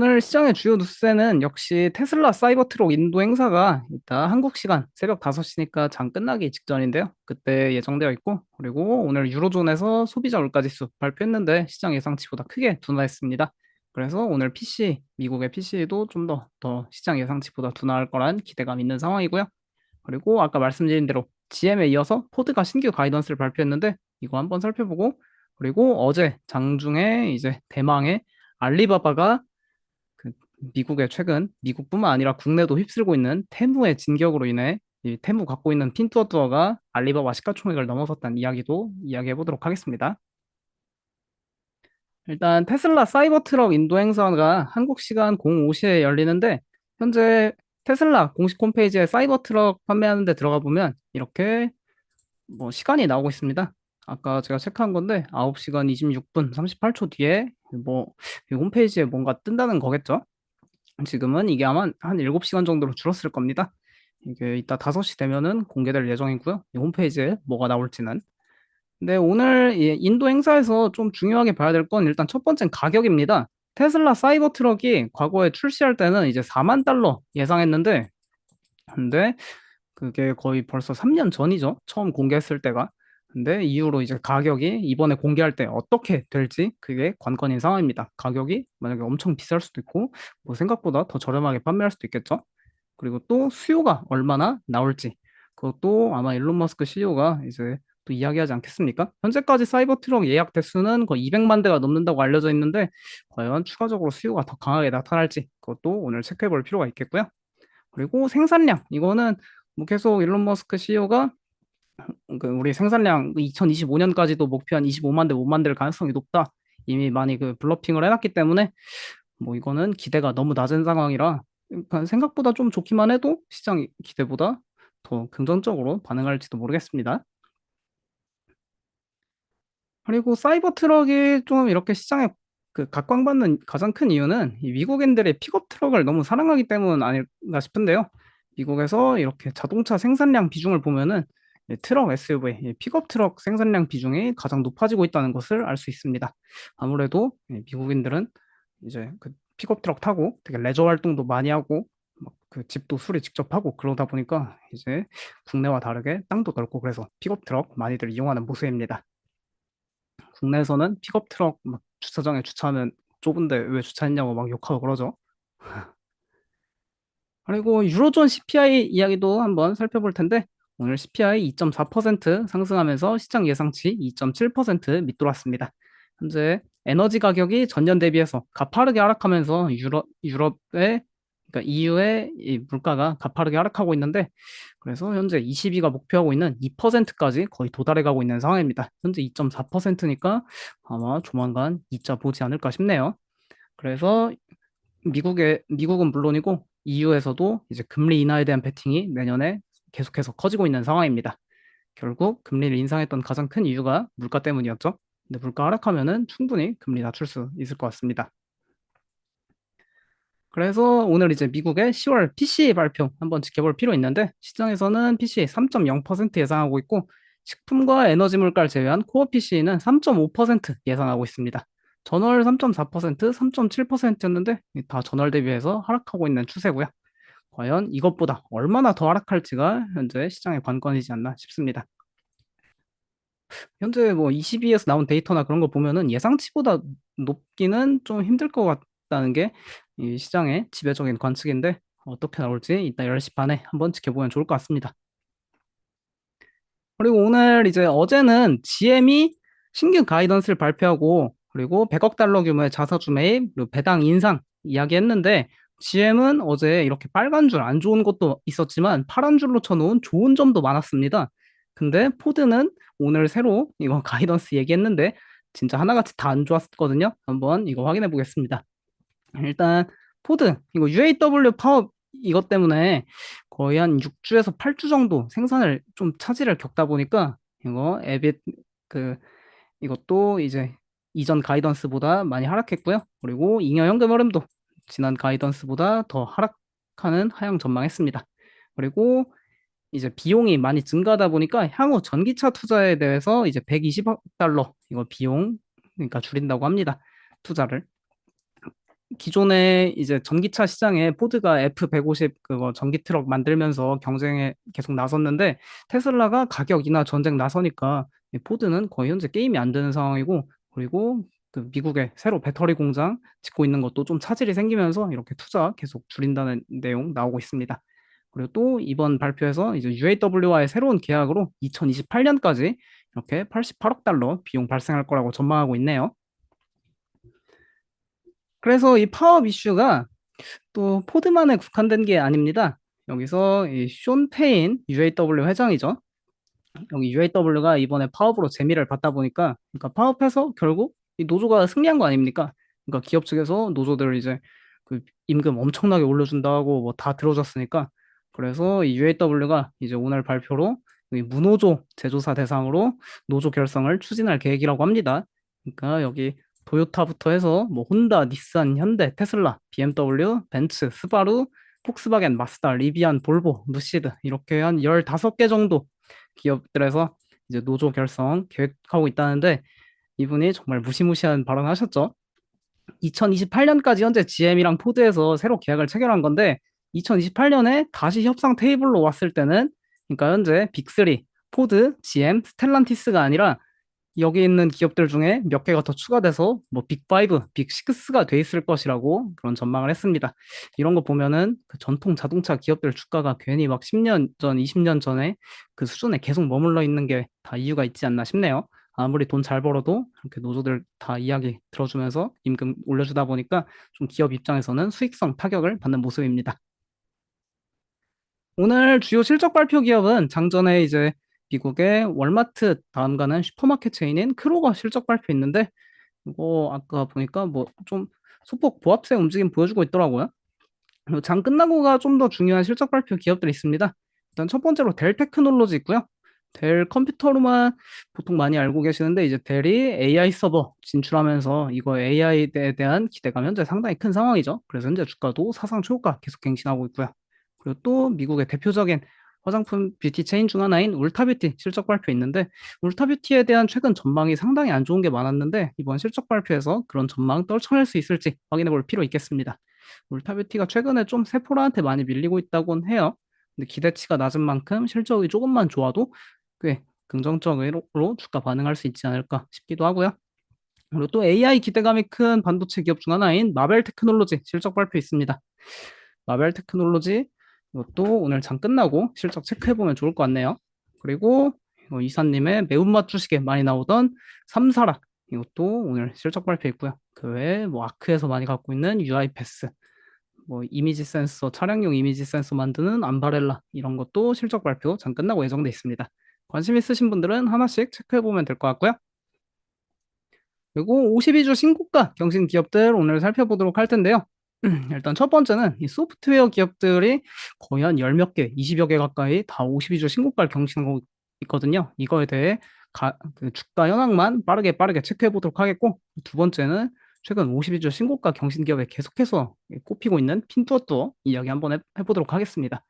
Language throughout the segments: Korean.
오늘 시장의 주요 뉴스에는 역시 테슬라 사이버트럭 인도 행사가 이따 한국 시간 새벽 5시니까 장 끝나기 직전인데요. 그때 예정되어 있고, 그리고 오늘 유로존에서 소비자 물가지수 발표했는데 시장 예상치보다 크게 둔화했습니다. 그래서 오늘 미국의 PC도 좀 더 시장 예상치보다 둔화할 거란 기대감 있는 상황이고요. 그리고 아까 말씀드린 대로 GM에 이어서 포드가 신규 가이던스를 발표했는데 이거 한번 살펴보고, 그리고 어제 장중에 이제 대망의 알리바바가 그 미국의 최근 미국뿐만 아니라 국내도 휩쓸고 있는 테무의 진격으로 인해 이 테무 갖고 있는 핀투어투어가 알리바바 시가총액을 넘어섰다는 이야기도 이야기해 보도록 하겠습니다. 일단 테슬라 사이버트럭 인도 행사가 한국 시간 05시에 열리는데 현재 테슬라 공식 홈페이지에 사이버트럭 판매하는 데 들어가 보면 이렇게 뭐 시간이 나오고 있습니다. 아까 제가 체크한 건데 9시간 26분 38초 뒤에 뭐이 홈페이지에 뭔가 뜬다는 거겠죠? 지금은 이게 아마 한 7시간 정도로 줄었을 겁니다. 이게 이따 5시 되면은 공개될 예정이고요. 이 홈페이지에 뭐가 나올지는. 근데 오늘 이 인도 행사에서 좀 중요하게 봐야 될 건 일단 첫 번째는 가격입니다. 테슬라 사이버 트럭이 과거에 출시할 때는 이제 4만 달러 예상했는데, 근데 그게 거의 벌써 3년 전이죠. 처음 공개했을 때가. 근데 이후로 이제 가격이 이번에 공개할 때 어떻게 될지 그게 관건인 상황입니다. 가격이 만약에 엄청 비쌀 수도 있고, 뭐 생각보다 더 저렴하게 판매할 수도 있겠죠. 그리고 또 수요가 얼마나 나올지. 그것도 아마 일론 머스크 CEO가 이제 또 이야기하지 않겠습니까? 현재까지 사이버 트럭 예약 대수는 거의 200만 대가 넘는다고 알려져 있는데, 과연 추가적으로 수요가 더 강하게 나타날지, 그것도 오늘 체크해 볼 필요가 있겠고요. 그리고 생산량, 이거는 뭐 계속 일론 머스크 CEO가 우리 생산량 2025년까지도 목표한 25만 대, 5만 대를 가능성이 높다. 이미 많이 그 블러핑을 해놨기 때문에 뭐 이거는 기대가 너무 낮은 상황이라 그러니까 생각보다 좀 좋기만 해도 시장 기대보다 더 긍정적으로 반응할지도 모르겠습니다. 그리고 사이버 트럭이 좀 이렇게 시장에 그 각광받는 가장 큰 이유는 이 미국인들이 픽업 트럭을 너무 사랑하기 때문 아닐까 싶은데요. 미국에서 이렇게 자동차 생산량 비중을 보면은 이 트럭 SUV, 이 픽업 트럭 생산량 비중이 가장 높아지고 있다는 것을 알 수 있습니다. 아무래도 이 미국인들은 이제 그 픽업 트럭 타고 되게 레저 활동도 많이 하고 막 그 집도 수리 직접 하고 그러다 보니까 이제 국내와 다르게 땅도 넓고 그래서 픽업 트럭 많이들 이용하는 모습입니다. 국내에서는 픽업 트럭 막 주차장에 주차하면 좁은데 왜 주차했냐고 막 욕하고 그러죠. 그리고 유로존 CPI 이야기도 한번 살펴볼 텐데 오늘 CPI 2.4% 상승하면서 시장 예상치 2.7% 밑돌았습니다. 현재 에너지 가격이 전년 대비해서 가파르게 하락하면서 유럽의 그러니까 EU의 이 물가가 가파르게 하락하고 있는데 그래서 현재 22가 목표하고 있는 2%까지 거의 도달해 가고 있는 상황입니다. 현재 2.4%니까 아마 조만간 2자 보지 않을까 싶네요. 그래서 미국은 물론이고 EU에서도 이제 금리 인하에 대한 베팅이 내년에 계속해서 커지고 있는 상황입니다. 결국 금리를 인상했던 가장 큰 이유가 물가 때문이었죠. 근데 물가 하락하면은 충분히 금리 낮출 수 있을 것 같습니다. 그래서 오늘 이제 미국의 10월 PCE 발표 한번 지켜볼 필요 있는데 시장에서는 PCE 3.0% 예상하고 있고 식품과 에너지 물가를 제외한 코어 PCE는 3.5% 예상하고 있습니다. 전월 3.4%, 3.7%였는데 다 전월 대비해서 하락하고 있는 추세고요. 과연 이것보다 얼마나 더 하락할지가 현재 시장의 관건이지 않나 싶습니다. 현재 뭐 22에서 나온 데이터나 그런 거 보면은 예상치보다 높기는 좀 힘들 것 같다는 게 이 시장의 지배적인 관측인데 어떻게 나올지 이따 10시 반에 한번 지켜보면 좋을 것 같습니다. 그리고 오늘 이제 어제는 GM이 신규 가이던스를 발표하고 그리고 100억 달러 규모의 자사주 매입 그리고 배당 인상 이야기했는데 GM은 어제 이렇게 빨간 줄 안 좋은 것도 있었지만 파란 줄로 쳐놓은 좋은 점도 많았습니다. 근데 포드는 오늘 새로 이거 가이던스 얘기했는데 진짜 하나같이 다 안 좋았거든요. 한번 이거 확인해 보겠습니다. 일단 포드 이거 UAW 파업 이것 때문에 거의 한 6주에서 8주 정도 생산을 좀 차질을 겪다 보니까 이거 에빗 그 이것도 이제 이전 가이던스보다 많이 하락했고요. 그리고 잉여 현금 흐름도 지난 가이던스보다 더 하락하는 하향 전망했습니다. 그리고 이제 비용이 많이 증가하다 보니까 향후 전기차 투자에 대해서 이제 120억 달러 이거 비용 그러니까 줄인다고 합니다. 투자를. 기존에 이제 전기차 시장에 포드가 F150 그거 전기 트럭 만들면서 경쟁에 계속 나섰는데 테슬라가 가격이나 전쟁 나서니까 이 포드는 거의 현재 게임이 안 되는 상황이고 그리고 그 미국에 새로 배터리 공장 짓고 있는 것도 좀 차질이 생기면서 이렇게 투자 계속 줄인다는 내용 나오고 있습니다. 그리고 또 이번 발표에서 이제 UAW와의 새로운 계약으로 2028년까지 이렇게 88억 달러 비용 발생할 거라고 전망하고 있네요. 그래서 이 파업 이슈가 또 포드만에 국한된 게 아닙니다. 여기서 이숀 페인 UAW 회장이죠. 여기 UAW가 이번에 파업으로 재미를 봤다 보니까 그러니까 파업해서 결국 이 노조가 승리한 거 아닙니까? 그러니까 기업 측에서 노조들 이제 그 임금 엄청나게 올려준다고 뭐 다 들어줬으니까 그래서 이 UAW가 이제 오늘 발표로 이 무노조 제조사 대상으로 노조 결성을 추진할 계획이라고 합니다. 그러니까 여기 도요타부터 해서 뭐 혼다, 닛산, 현대, 테슬라, BMW, 벤츠, 스바루, 폭스바겐, 마스다, 리비안, 볼보, 루시드 이렇게 한 15개 정도 기업들에서 이제 노조 결성 계획하고 있다는데 이분이 정말 무시무시한 발언 하셨죠. 2028년까지 현재 GM이랑 포드에서 새로 계약을 체결한 건데 2028년에 다시 협상 테이블로 왔을 때는 그러니까 현재 빅3 포드, GM, 스텔란티스가 아니라 여기 있는 기업들 중에 몇 개가 더 추가돼서 뭐 빅5, 빅6가 돼 있을 것이라고 그런 전망을 했습니다. 이런 거 보면은 그 전통 자동차 기업들 주가가 괜히 막 10년 전, 20년 전에 그 수준에 계속 머물러 있는 게 다 이유가 있지 않나 싶네요. 아무리 돈 잘 벌어도 이렇게 노조들 다 이야기 들어주면서 임금 올려주다 보니까 좀 기업 입장에서는 수익성 타격을 받는 모습입니다. 오늘 주요 실적 발표 기업은 장전에 이제 미국의 월마트 다음 가는 슈퍼마켓 체인인 크로가 실적 발표 있는데 이거 아까 보니까 뭐 좀 소폭 보합세 움직임 보여주고 있더라고요. 그리고 장 끝나고가 좀 더 중요한 실적 발표 기업들이 있습니다. 일단 첫 번째로 델 테크놀로지 있고요. 델 컴퓨터로만 보통 많이 알고 계시는데 이제 델이 AI 서버 진출하면서 이거 AI에 대한 기대감 현재 상당히 큰 상황이죠. 그래서 현재 주가도 사상 초가 계속 갱신하고 있고요. 그리고 또 미국의 대표적인 화장품 뷰티 체인 중 하나인 울타뷰티 실적 발표 있는데 울타뷰티에 대한 최근 전망이 상당히 안 좋은 게 많았는데 이번 실적 발표에서 그런 전망 떨쳐낼 수 있을지 확인해 볼 필요 있겠습니다. 울타뷰티가 최근에 좀 세포라한테 많이 밀리고 있다곤 해요. 근데 기대치가 낮은 만큼 실적이 조금만 좋아도 꽤 긍정적으로 주가 반응할 수 있지 않을까 싶기도 하고요. 그리고 또 AI 기대감이 큰 반도체 기업 중 하나인 마벨 테크놀로지 실적 발표 있습니다. 마벨 테크놀로지 이것도 오늘 장 끝나고 실적 체크해보면 좋을 것 같네요. 그리고 이사님의 매운맛 주식에 많이 나오던 삼사락 이것도 오늘 실적 발표 있고요. 그 외에 뭐 아크에서 많이 갖고 있는 UiPath 뭐 이미지 센서, 차량용 이미지 센서 만드는 암바렐라 이런 것도 실적 발표 장 끝나고 예정돼 있습니다. 관심 있으신 분들은 하나씩 체크해 보면 될 것 같고요. 그리고 52주 신고가 경신 기업들 오늘 살펴보도록 할 텐데요. 일단 첫 번째는 이 소프트웨어 기업들이 거의 한 열 몇 개, 20여 개 가까이 다 52주 신고가를 경신하고 있거든요. 이거에 대해 그 주가 현황만 빠르게 체크해 보도록 하겠고, 두 번째는 최근 52주 신고가 경신 기업에 계속해서 꼽히고 있는 핀투어투어 이야기 한번 해보도록 하겠습니다.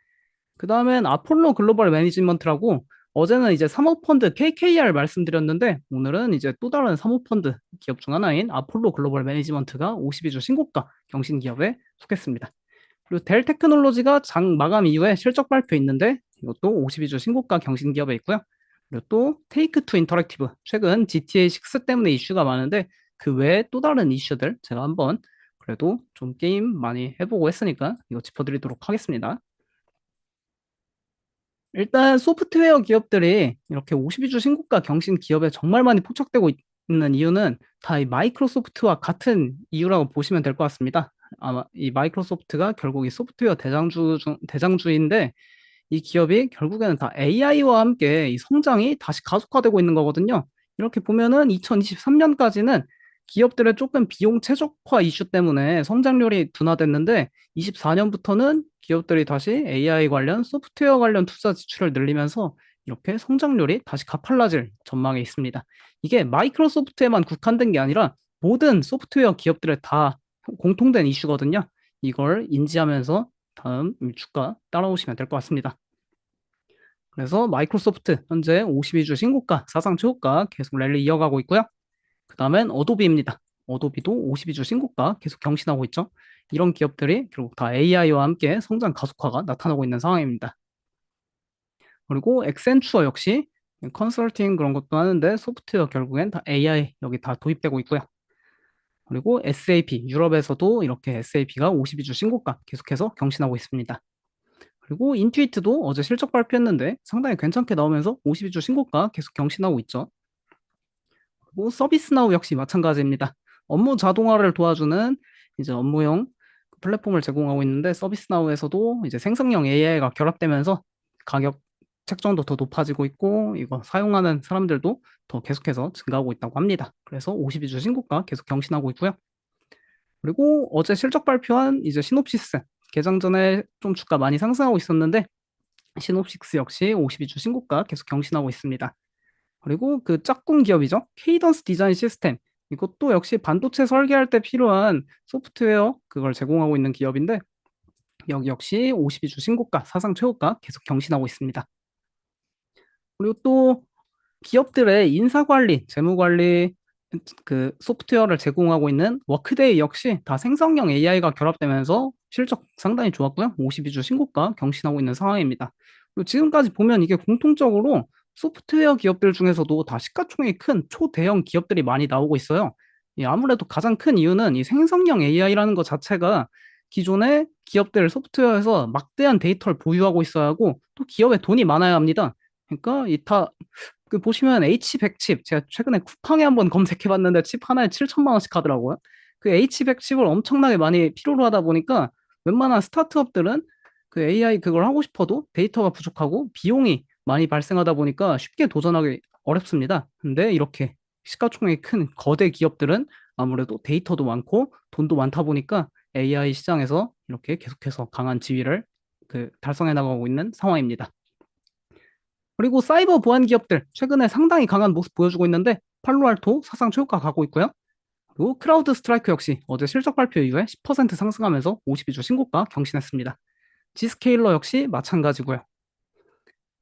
그 다음엔 아폴로 글로벌 매니지먼트라고 어제는 이제 사모펀드 KKR 말씀드렸는데 오늘은 이제 또 다른 사모펀드 기업 중 하나인 아폴로 글로벌 매니지먼트가 52주 신고가 경신 기업에 속했습니다. 그리고 델 테크놀로지가 장 마감 이후에 실적 발표 있는데 이것도 52주 신고가 경신 기업에 있고요. 그리고 또 테이크 투 인터랙티브 최근 GTA 6 때문에 이슈가 많은데 그 외에 또 다른 이슈들 제가 한번 그래도 좀 게임 많이 해보고 했으니까 이거 짚어드리도록 하겠습니다. 일단 소프트웨어 기업들이 이렇게 52주 신고가 경신 기업에 정말 많이 포착되고 있는 이유는 다 이 마이크로소프트와 같은 이유라고 보시면 될 것 같습니다. 아마 이 마이크로소프트가 결국 이 소프트웨어 대장주인데 이 기업이 결국에는 다 AI와 함께 이 성장이 다시 가속화되고 있는 거거든요. 이렇게 보면은 2023년까지는 기업들의 조금 비용 최적화 이슈 때문에 성장률이 둔화됐는데 24년부터는 기업들이 다시 AI 관련 소프트웨어 관련 투자 지출을 늘리면서 이렇게 성장률이 다시 가팔라질 전망에 있습니다. 이게 마이크로소프트에만 국한된 게 아니라 모든 소프트웨어 기업들의 다 공통된 이슈거든요. 이걸 인지하면서 다음 주가 따라오시면 될 것 같습니다. 그래서 마이크로소프트 현재 52주 신고가, 사상 최고가 계속 랠리 이어가고 있고요. 그 다음엔 어도비입니다. 어도비도 52주 신고가 계속 경신하고 있죠. 이런 기업들이 결국 다 AI와 함께 성장 가속화가 나타나고 있는 상황입니다. 그리고 엑센추어 역시 컨설팅 그런 것도 하는데 소프트웨어 결국엔 다 AI 여기 다 도입되고 있고요. 그리고 SAP 유럽에서도 이렇게 SAP가 52주 신고가 계속해서 경신하고 있습니다. 그리고 인투이트도 어제 실적 발표했는데 상당히 괜찮게 나오면서 52주 신고가 계속 경신하고 있죠. 그리고 서비스나우 역시 마찬가지입니다. 업무 자동화를 도와주는 이제 업무용 플랫폼을 제공하고 있는데 서비스나우에서도 이제 생성형 AI가 결합되면서 가격 책정도 더 높아지고 있고 이거 사용하는 사람들도 더 계속해서 증가하고 있다고 합니다. 그래서 52주 신고가 계속 경신하고 있고요. 그리고 어제 실적 발표한 이제 시놉시스 개장 전에 좀 주가 많이 상승하고 있었는데 시놉시스 역시 52주 신고가 계속 경신하고 있습니다. 그리고 그 짝꿍 기업이죠. 케이던스 디자인 시스템. 이것도 역시 반도체 설계할 때 필요한 소프트웨어 그걸 제공하고 있는 기업인데 여기 역시 52주 신고가, 사상 최고가 계속 경신하고 있습니다. 그리고 또 기업들의 인사관리, 재무관리 그 소프트웨어를 제공하고 있는 워크데이 역시 다 생성형 AI가 결합되면서 실적 상당히 좋았고요. 52주 신고가 경신하고 있는 상황입니다. 그리고 지금까지 보면 이게 공통적으로 소프트웨어 기업들 중에서도 다 시가총액이 큰 초대형 기업들이 많이 나오고 있어요. 아무래도 가장 큰 이유는 이 생성형 AI라는 것 자체가 기존의 기업들 소프트웨어에서 막대한 데이터를 보유하고 있어야 하고 또 기업에 돈이 많아야 합니다. 그러니까 이다 그 보시면 H100 칩, 제가 최근에 쿠팡에 한번 검색해봤는데 칩 하나에 7천만 원씩 하더라고요. 그 H100 칩을 엄청나게 많이 필요로 하다 보니까 웬만한 스타트업들은 그 AI 그걸 하고 싶어도 데이터가 부족하고 비용이 많이 발생하다 보니까 쉽게 도전하기 어렵습니다. 근데 이렇게 시가총액이 큰 거대 기업들은 아무래도 데이터도 많고 돈도 많다 보니까 AI 시장에서 이렇게 계속해서 강한 지위를 달성해 나가고 있는 상황입니다. 그리고 사이버 보안 기업들 최근에 상당히 강한 모습 보여주고 있는데 팔로알토 사상 최고가 가고 있고요. 그리고 크라우드 스트라이크 역시 어제 실적 발표 이후에 10% 상승하면서 52주 신고가 경신했습니다. 지스케일러 역시 마찬가지고요.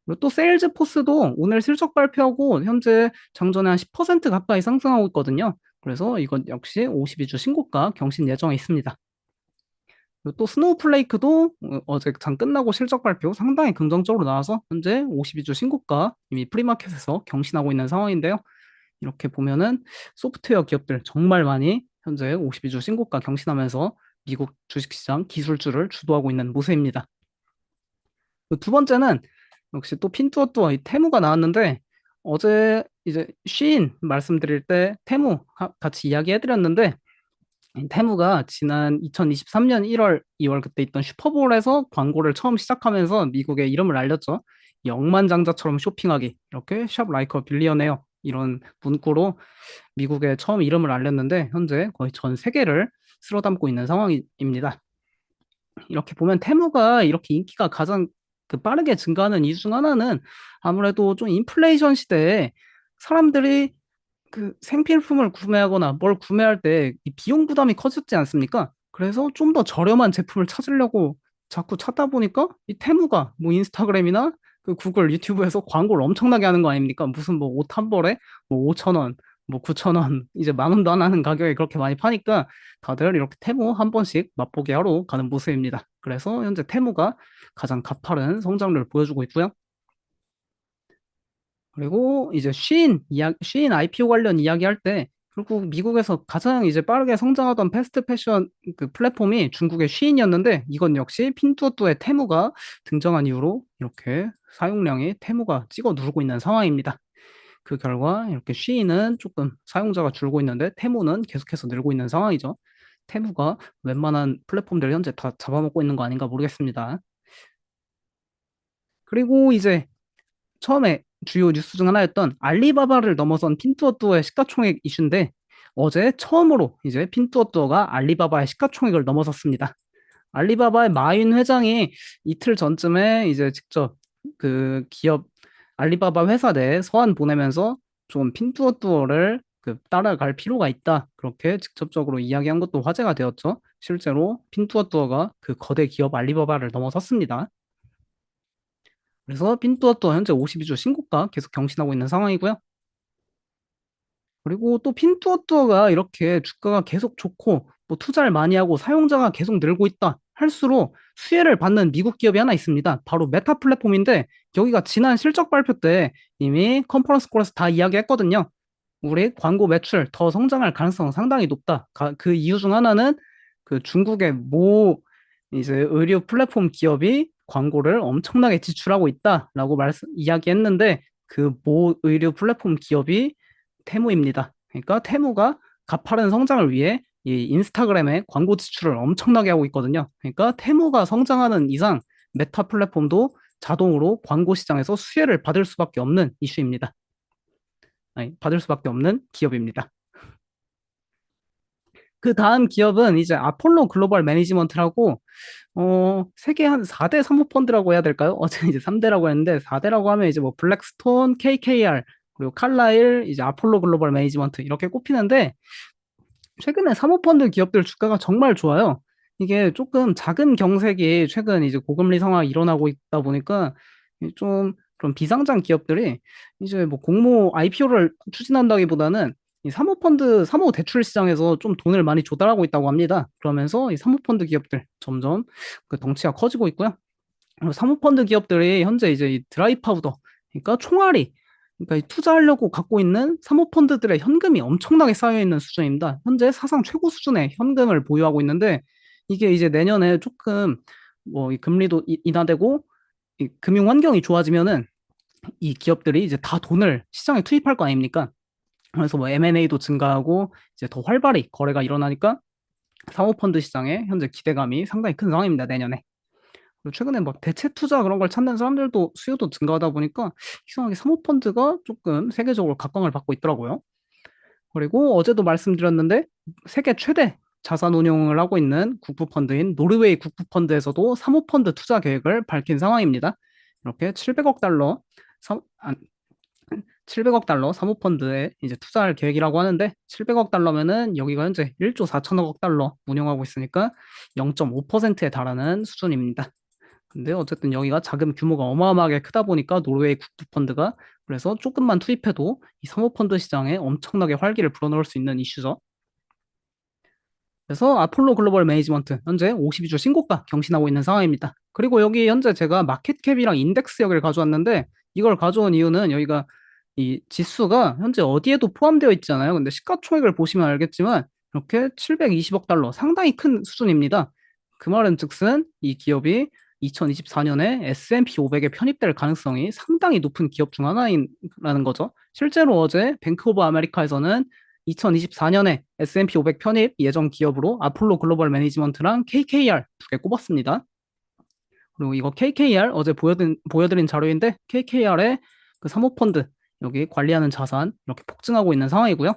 그리고 또 세일즈포스도 오늘 실적 발표하고 현재 장전에 한 10% 가까이 상승하고 있거든요. 그래서 이건 역시 52주 신고가 경신 예정에 있습니다. 그리고 또 스노우플레이크도 어제 장 끝나고 실적 발표 상당히 긍정적으로 나와서 현재 52주 신고가 이미 프리마켓에서 경신하고 있는 상황인데요. 이렇게 보면은 소프트웨어 기업들 정말 많이 현재 52주 신고가 경신하면서 미국 주식시장 기술주를 주도하고 있는 모습입니다. 두 번째는 역시 또 핀투어투어 이 테무가 나왔는데 어제 이제 쉬인 말씀드릴 때 테무 같이 이야기해드렸는데 테무가 지난 2023년 1월, 2월 그때 있던 슈퍼볼에서 광고를 처음 시작하면서 미국에 이름을 알렸죠. 억만장자처럼 쇼핑하기 이렇게 샵 라이커 빌리어네어 이런 문구로 미국에 처음 이름을 알렸는데 현재 거의 전 세계를 쓸어담고 있는 상황입니다. 이렇게 보면 테무가 이렇게 인기가 가장 빠르게 증가하는 이유 중 하나는 아무래도 좀 인플레이션 시대에 사람들이 생필품을 구매하거나 뭘 구매할 때 이 비용 부담이 커졌지 않습니까? 그래서 좀 더 저렴한 제품을 찾으려고 자꾸 찾다 보니까 이 테무가 뭐 인스타그램이나 구글, 유튜브에서 광고를 엄청나게 하는 거 아닙니까? 무슨 뭐 옷 한 벌에 뭐 5천 원, 뭐 9천 원, 이제 만 원도 안 하는 가격에 그렇게 많이 파니까 다들 이렇게 테무 한 번씩 맛보기 하러 가는 모습입니다. 그래서 현재 테무가 가장 가파른 성장률을 보여주고 있고요. 그리고 이제 쉬인 IPO 관련 이야기할 때 결국 미국에서 가장 이제 빠르게 성장하던 패스트 패션 플랫폼이 중국의 쉬인이었는데 이건 역시 핀투어투의 테무가 등장한 이후로 이렇게 사용량이 테무가 찍어 누르고 있는 상황입니다. 그 결과 이렇게 쉬인은 조금 사용자가 줄고 있는데 테무는 계속해서 늘고 있는 상황이죠. 테무가 웬만한 플랫폼들 현재 다 잡아먹고 있는 거 아닌가 모르겠습니다. 그리고 이제 처음에 주요 뉴스 중 하나였던 알리바바를 넘어선 핀투어투어의 시가총액 이슈인데 어제 처음으로 이제 핀투어투어가 알리바바의 시가총액을 넘어섰습니다. 알리바바의 마윈 회장이 이틀 전쯤에 이제 직접 기업 알리바바 회사 내에 서한 보내면서 좀 핀투어투어를 따라갈 필요가 있다. 그렇게 직접적으로 이야기한 것도 화제가 되었죠. 실제로 핀투어투어가 그 거대 기업 알리바바를 넘어섰습니다. 그래서 핀투어투어 현재 52주 신고가 계속 경신하고 있는 상황이고요. 그리고 또 핀투어투어가 이렇게 주가가 계속 좋고 뭐 투자를 많이 하고 사용자가 계속 늘고 있다 할수록 수혜를 받는 미국 기업이 하나 있습니다. 바로 메타 플랫폼인데 여기가 지난 실적 발표 때 이미 컨퍼런스 콜에서 다 이야기했거든요. 우리 광고 매출 더 성장할 가능성 상당히 높다. 그 이유 중 하나는 그 중국의 모 이제 의류 플랫폼 기업이 광고를 엄청나게 지출하고 있다라고 이야기했는데 그 모 의류 플랫폼 기업이 테무입니다. 그러니까 테무가 가파른 성장을 위해 이 인스타그램에 광고 지출을 엄청나게 하고 있거든요. 그러니까 테무가 성장하는 이상 메타 플랫폼도 자동으로 광고 시장에서 수혜를 받을 수밖에 없는 이슈입니다. 아니, 받을 수밖에 없는 기업입니다. 그 다음 기업은 이제 아폴로 글로벌 매니지먼트라고 세계 한 4대 사모펀드라고 해야 될까요? 어제 이제 3대라고 했는데 4대라고 하면 이제 뭐 블랙스톤, KKR, 그리고 칼라일, 이제 아폴로 글로벌 매니지먼트 이렇게 꼽히는데 최근에 사모펀드 기업들 주가가 정말 좋아요. 이게 조금 작은 경색이 최근 이제 고금리 상황이 일어나고 있다 보니까 좀 그런 비상장 기업들이 이제 뭐 공모 IPO를 추진한다기보다는 이 사모펀드, 사모 대출 시장에서 좀 돈을 많이 조달하고 있다고 합니다. 그러면서 이 사모펀드 기업들 점점 그 덩치가 커지고 있고요. 그리고 사모펀드 기업들이 현재 이제 이 드라이 파우더, 그러니까 총알이, 그러니까 이 투자하려고 갖고 있는 사모펀드들의 현금이 엄청나게 쌓여 있는 수준입니다. 현재 사상 최고 수준의 현금을 보유하고 있는데 이게 이제 내년에 조금 뭐 이 금리도 인하되고 이 금융 환경이 좋아지면은 이 기업들이 이제 다 돈을 시장에 투입할 거 아닙니까? 그래서 뭐 M&A도 증가하고 이제 더 활발히 거래가 일어나니까 사모펀드 시장에 현재 기대감이 상당히 큰 상황입니다, 내년에. 그리고 최근에 막 대체 투자 그런 걸 찾는 사람들도 수요도 증가하다 보니까 이상하게 사모펀드가 조금 세계적으로 각광을 받고 있더라고요. 그리고 어제도 말씀드렸는데 세계 최대 자산 운용을 하고 있는 국부펀드인 노르웨이 국부펀드에서도 사모펀드 투자 계획을 밝힌 상황입니다. 이렇게 700억 달러, 700억 달러 사모펀드에 이제 투자할 계획이라고 하는데 700억 달러면은 여기가 현재 1조 4천억 달러 운용하고 있으니까 0.5%에 달하는 수준입니다. 근데 어쨌든 여기가 자금 규모가 어마어마하게 크다 보니까 노르웨이 국부펀드가 그래서 조금만 투입해도 이 사모펀드 시장에 엄청나게 활기를 불어넣을 수 있는 이슈죠. 그래서 아폴로 글로벌 매니지먼트 현재 52주 신고가 경신하고 있는 상황입니다. 그리고 여기 현재 제가 마켓캡이랑 인덱스 여기를 가져왔는데 이걸 가져온 이유는 여기가 이 지수가 현재 어디에도 포함되어 있잖아요. 근데 시가총액을 보시면 알겠지만 이렇게 720억 달러 상당히 큰 수준입니다. 그 말은 즉슨 이 기업이 2024년에 S&P 500에 편입될 가능성이 상당히 높은 기업 중 하나라는 거죠. 실제로 어제 뱅크 오브 아메리카에서는 2024년에 S&P 500 편입 예정 기업으로 아폴로 글로벌 매니지먼트랑 KKR 두 개 꼽았습니다. 그리고 이거 KKR 어제 보여드린 자료인데 KKR의 그 사모펀드 여기 관리하는 자산 이렇게 폭증하고 있는 상황이고요.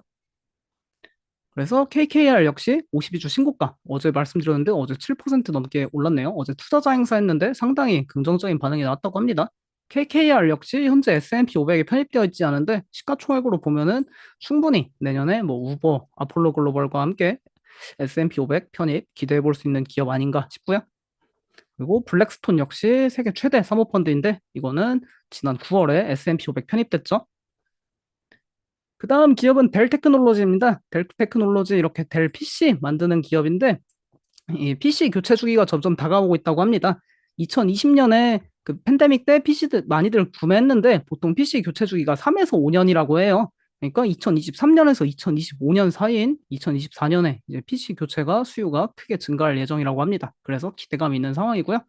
그래서 KKR 역시 52주 신고가 어제 말씀드렸는데 어제 7% 넘게 올랐네요. 어제 투자자 행사했는데 상당히 긍정적인 반응이 나왔다고 합니다. KKR 역시 현재 S&P 500에 편입되어 있지 않은데 시가총액으로 보면은 충분히 내년에 뭐 우버, 아폴로 글로벌과 함께 S&P 500 편입 기대해 볼 수 있는 기업 아닌가 싶고요. 그리고 블랙스톤 역시 세계 최대 사모펀드인데 이거는 지난 9월에 S&P 500 편입됐죠. 그 다음 기업은 델 테크놀로지입니다. 델 테크놀로지 이렇게 델 PC 만드는 기업인데 이 PC 교체 주기가 점점 다가오고 있다고 합니다. 2020년에 그 팬데믹 때 PC들 많이들 구매했는데 보통 PC 교체 주기가 3에서 5년이라고 해요. 그러니까 2023년에서 2025년 사이인 2024년에 이제 PC 교체가 수요가 크게 증가할 예정이라고 합니다. 그래서 기대감이 있는 상황이고요.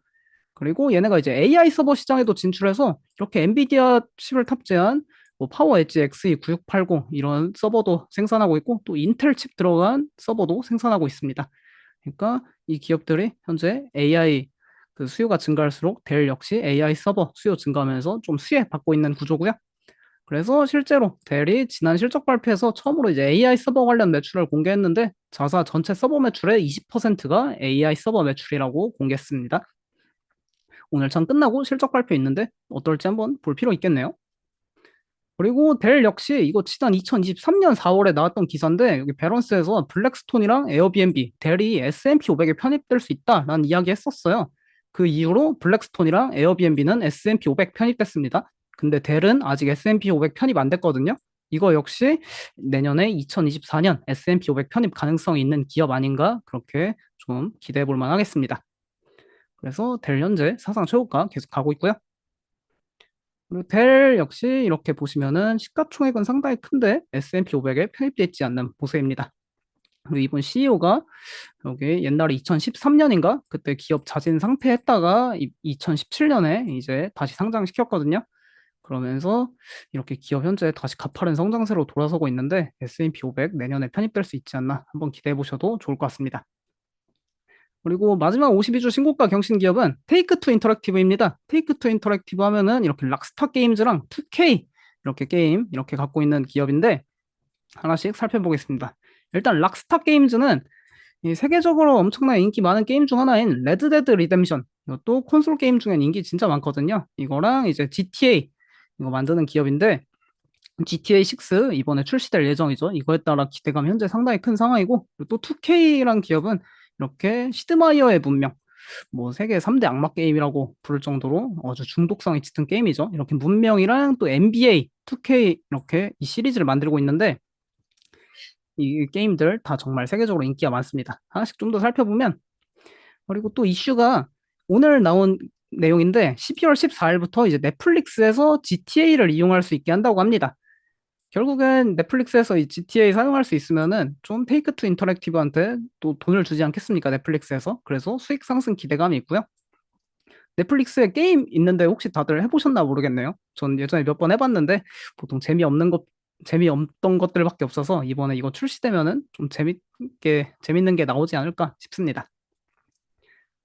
그리고 얘네가 이제 AI 서버 시장에도 진출해서 이렇게 엔비디아 칩을 탑재한 뭐 파워 엣지 XE9680 이런 서버도 생산하고 있고 또 인텔 칩 들어간 서버도 생산하고 있습니다. 그러니까 이 기업들이 현재 AI 그 수요가 증가할수록 델 역시 AI 서버 수요 증가하면서 좀 수혜 받고 있는 구조고요. 그래서 실제로 델이 지난 실적 발표에서 처음으로 이제 AI 서버 관련 매출을 공개했는데 자사 전체 서버 매출의 20%가 AI 서버 매출이라고 공개했습니다. 오늘 참 끝나고 실적 발표 있는데 어떨지 한번 볼 필요 있겠네요. 그리고 델 역시 이거 지난 2023년 4월에 나왔던 기사인데 여기 밸런스에서 블랙스톤이랑 에어비앤비, 델이 S&P 500에 편입될 수 있다라는 이야기 했었어요. 그 이후로 블랙스톤이랑 에어비앤비는 S&P 500 편입됐습니다. 근데 델은 아직 S&P 500 편입 안 됐거든요. 이거 역시 내년에 2024년 S&P 500 편입 가능성이 있는 기업 아닌가 그렇게 좀 기대해 볼 만하겠습니다. 그래서 델 현재 사상 최고가 계속 가고 있고요. 그리고 델 역시 이렇게 보시면은 시가총액은 상당히 큰데 S&P 500에 편입되어 있지 않는 모습입니다. 그리고 이번 CEO가 여기 옛날에 2013년인가 그때 기업 자진 상폐했다가 2017년에 이제 다시 상장시켰거든요. 그러면서 이렇게 기업 현재 다시 가파른 성장세로 돌아서고 있는데 S&P 500 내년에 편입될 수 있지 않나 한번 기대해 보셔도 좋을 것 같습니다. 그리고 마지막 52주 신고가 경신 기업은 테이크투 인터랙티브입니다. 테이크투 인터랙티브 하면은 이렇게 락스타 게임즈랑 2K 이렇게 게임 이렇게 갖고 있는 기업인데 하나씩 살펴보겠습니다. 일단 락스타 게임즈는 이 세계적으로 엄청나게 인기 많은 게임 중 하나인 레드데드 리뎀션 이것도 콘솔 게임 중엔 인기 진짜 많거든요. 이거랑 이제 GTA 이거 만드는 기업인데 GTA 6 이번에 출시될 예정이죠. 이거에 따라 기대감 현재 상당히 큰 상황이고 그리고 또 2K란 기업은 이렇게 시드마이어의 문명 뭐 세계 3대 악마 게임이라고 부를 정도로 아주 중독성이 짙은 게임이죠. 이렇게 문명이랑 또 NBA, 2K 이렇게 이 시리즈를 만들고 있는데 이 게임들 다 정말 세계적으로 인기가 많습니다. 하나씩 좀 더 살펴보면 그리고 또 이슈가 오늘 나온 내용인데 12월 14일부터 이제 넷플릭스에서 GTA를 이용할 수 있게 한다고 합니다. 결국엔 넷플릭스에서 이 GTA 사용할 수 있으면은 좀 테이크 투 인터랙티브한테 또 돈을 주지 않겠습니까? 넷플릭스에서. 그래서 수익 상승 기대감이 있고요. 넷플릭스에 게임 있는데 혹시 다들 해보셨나 모르겠네요. 전 예전에 몇 번 해봤는데 보통 재미없던 것들밖에 없어서 이번에 이거 출시되면은 좀 재밌는 게 나오지 않을까 싶습니다.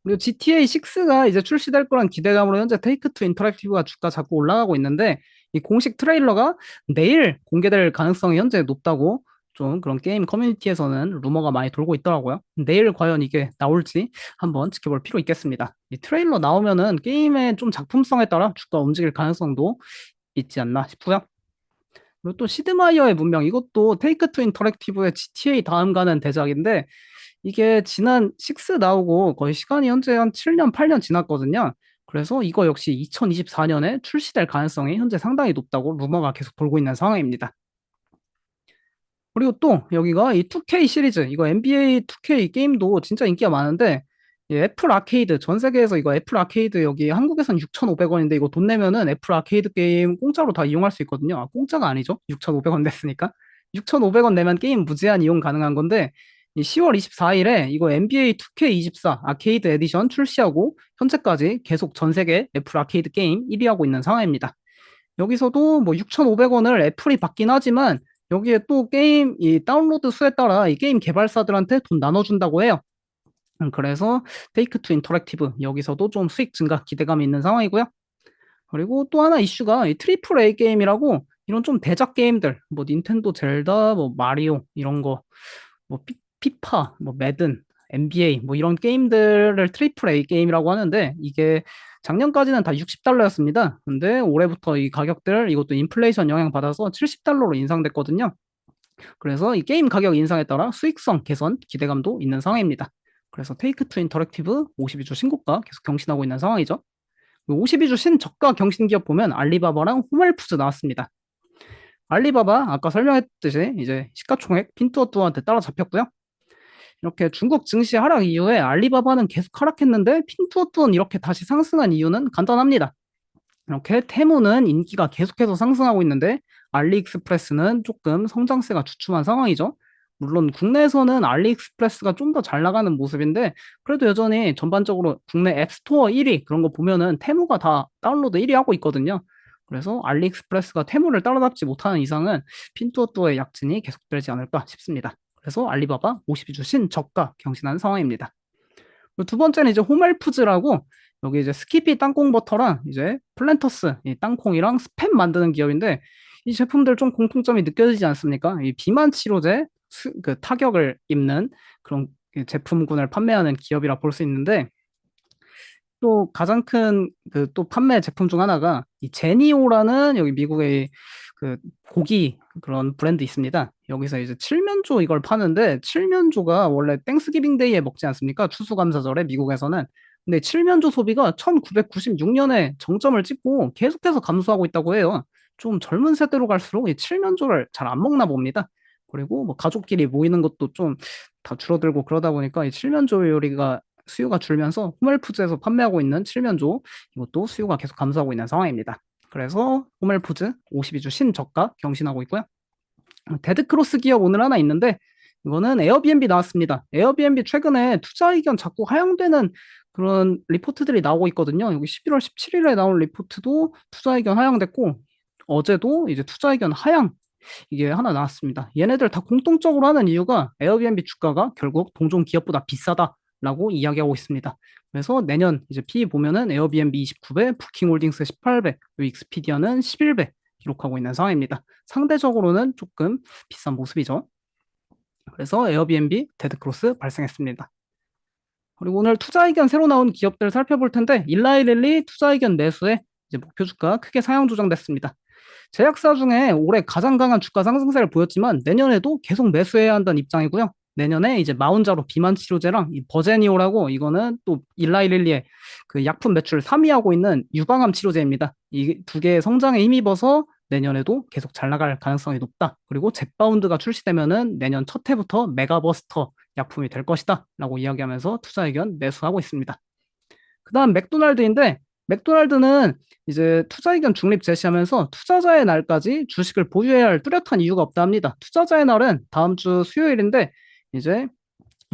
그리고 GTA 6가 이제 출시될 거란 기대감으로 현재 테이크 투 인터랙티브가 주가 자꾸 올라가고 있는데 이 공식 트레일러가 내일 공개될 가능성이 현재 높다고 좀 그런 게임 커뮤니티에서는 루머가 많이 돌고 있더라고요. 내일 과연 이게 나올지 한번 지켜볼 필요 있겠습니다. 이 트레일러 나오면은 게임의 좀 작품성에 따라 주가 움직일 가능성도 있지 않나 싶고요. 그리고 또 시드마이어의 문명 이것도 테이크 투 인터랙티브의 GTA 다음 가는 대작인데 이게 지난 6 나오고 거의 시간이 현재 한 7년, 8년 지났거든요. 그래서 이거 역시 2024년에 출시될 가능성이 현재 상당히 높다고 루머가 계속 돌고 있는 상황입니다. 그리고 또 여기가 이 2K 시리즈, 이거 NBA 2K 게임도 진짜 인기가 많은데 이 애플 아케이드, 전 세계에서 이거 애플 아케이드 여기 한국에선 6,500원인데 이거 돈 내면은 애플 아케이드 게임 공짜로 다 이용할 수 있거든요. 아, 공짜가 아니죠. 6,500원 냈으니까. 6,500원 내면 게임 무제한 이용 가능한 건데 이 10월 24일에 이거 NBA 2K24 아케이드 에디션 출시하고 현재까지 계속 전 세계 애플 아케이드 게임 1위 하고 있는 상황입니다. 여기서도 뭐 6,500원을 애플이 받긴 하지만 여기에 또 게임 이 다운로드 수에 따라 이 게임 개발사들한테 돈 나눠준다고 해요. 그래서 테이크 투 인터랙티브 여기서도 좀 수익 증가 기대감이 있는 상황이고요. 그리고 또 하나 이슈가 이 트리플 A 게임이라고 이런 좀 대작 게임들 뭐 닌텐도 젤다 뭐 마리오 이런 거 뭐 피파 뭐 매든 NBA 뭐 이런 게임들을 트리플 A 게임이라고 하는데 이게 작년까지는 다 60달러였습니다. 근데 올해부터 이 가격들 이것도 인플레이션 영향 받아서 70달러로 인상됐거든요. 그래서 이 게임 가격 인상에 따라 수익성 개선 기대감도 있는 상황입니다. 그래서 테이크 투 인터랙티브 52주 신고가 계속 경신하고 있는 상황이죠. 52주 신저가 경신 기업 보면 알리바바랑 호말푸즈 나왔습니다. 알리바바 아까 설명했듯이 이제 시가총액 핀투어투어한테 따라잡혔고요. 이렇게 중국 증시 하락 이후에 알리바바는 계속 하락했는데 핀투어투어는 이렇게 다시 상승한 이유는 간단합니다. 이렇게 테무는 인기가 계속해서 상승하고 있는데 알리익스프레스는 조금 성장세가 주춤한 상황이죠. 물론 국내에서는 알리익스프레스가 좀 더 잘 나가는 모습인데 그래도 여전히 전반적으로 국내 앱스토어 1위 그런 거 보면은 테무가 다 다운로드 1위 하고 있거든요. 그래서 알리익스프레스가 테무를 따라잡지 못하는 이상은 핀투어투어의 약진이 계속되지 않을까 싶습니다. 그래서 알리바바 52주 신저가 경신한 상황입니다. 두 번째는 이제 호멜푸즈라고 여기 이제 스키피 땅콩 버터랑 이제 플랜터스 이 땅콩이랑 스팸 만드는 기업인데 이 제품들 좀 공통점이 느껴지지 않습니까? 이 비만 치료제 그 타격을 입는 그런 제품군을 판매하는 기업이라 볼 수 있는데 또 가장 큰 그 또 판매 제품 중 하나가 이 제니오라는 여기 미국의 그 고기 그런 브랜드 있습니다. 여기서 이제 칠면조 이걸 파는데 칠면조가 원래 땡스기빙 데이에 먹지 않습니까? 추수감사절에 미국에서는. 근데 칠면조 소비가 1996년에 정점을 찍고 계속해서 감소하고 있다고 해요. 좀 젊은 세대로 갈수록 이 칠면조를 잘 안 먹나 봅니다. 그리고 뭐 가족끼리 모이는 것도 좀 다 줄어들고 그러다 보니까 이 칠면조 요리가 수요가 줄면서 호멜푸즈에서 판매하고 있는 칠면조 이것도 수요가 계속 감소하고 있는 상황입니다. 그래서 호멜푸즈 52주 신저가 경신하고 있고요. 데드크로스 기업 오늘 하나 있는데 이거는 에어비앤비 나왔습니다. 에어비앤비 최근에 투자 의견 자꾸 하향되는 그런 리포트들이 나오고 있거든요. 여기 11월 17일에 나온 리포트도 투자 의견 하향됐고 어제도 이제 투자 의견 하향 이게 하나 나왔습니다. 얘네들 다 공통적으로 하는 이유가 에어비앤비 주가가 결국 동종 기업보다 비싸다라고 이야기하고 있습니다. 그래서 내년 이제 PE 보면은 에어비앤비 29배, 부킹홀딩스 18배, 그리고 익스피디아는 11배 기록하고 있는 상황입니다. 상대적으로는 조금 비싼 모습이죠. 그래서 에어비앤비 데드크로스 발생했습니다. 그리고 오늘 투자 의견 새로 나온 기업들 살펴볼 텐데 일라이릴리 투자 의견 매수에 이제 목표 주가 크게 상향 조정됐습니다. 제약사 중에 올해 가장 강한 주가 상승세를 보였지만 내년에도 계속 매수해야 한다는 입장이고요. 내년에 이제 마운자로 비만 치료제랑 이 버제니오라고 이거는 또 일라이릴리의 그 약품 매출 3위하고 있는 유방암 치료제입니다. 이 두 개의 성장에 힘입어서 내년에도 계속 잘 나갈 가능성이 높다. 그리고 젯바운드가 출시되면은 내년 첫 해부터 메가버스터 약품이 될 것이다. 라고 이야기하면서 투자 의견 매수하고 있습니다. 그 다음 맥도날드인데 맥도날드는 이제 투자 의견 중립 제시하면서 투자자의 날까지 주식을 보유해야 할 뚜렷한 이유가 없다 합니다. 투자자의 날은 다음 주 수요일인데 이제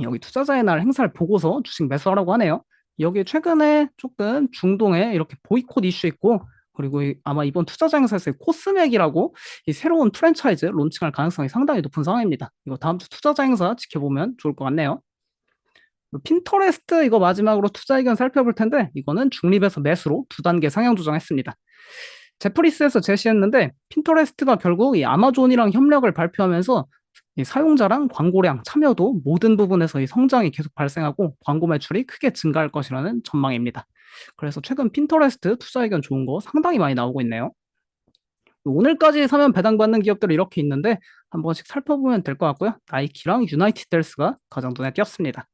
여기 투자자의 날 행사를 보고서 주식 매수하라고 하네요. 여기 최근에 조금 중동에 이렇게 보이콧 이슈 있고 그리고 아마 이번 투자자 행사에서 코스맥이라고 이 새로운 프랜차이즈 론칭할 가능성이 상당히 높은 상황입니다. 이거 다음 주 투자자 행사 지켜보면 좋을 것 같네요. 핀터레스트 이거 마지막으로 투자 의견 살펴볼 텐데 이거는 중립에서 매수로 두 단계 상향 조정했습니다. 제프리스에서 제시했는데 핀터레스트가 결국 이 아마존이랑 협력을 발표하면서 이 사용자랑 광고량, 참여도 모든 부분에서 이 성장이 계속 발생하고 광고 매출이 크게 증가할 것이라는 전망입니다. 그래서 최근 핀터레스트 투자 의견 좋은 거 상당히 많이 나오고 있네요. 오늘까지 사면 배당받는 기업들이 이렇게 있는데 한 번씩 살펴보면 될 것 같고요. 나이키랑 유나이티드 헬스가 가장 눈에 띄었습니다.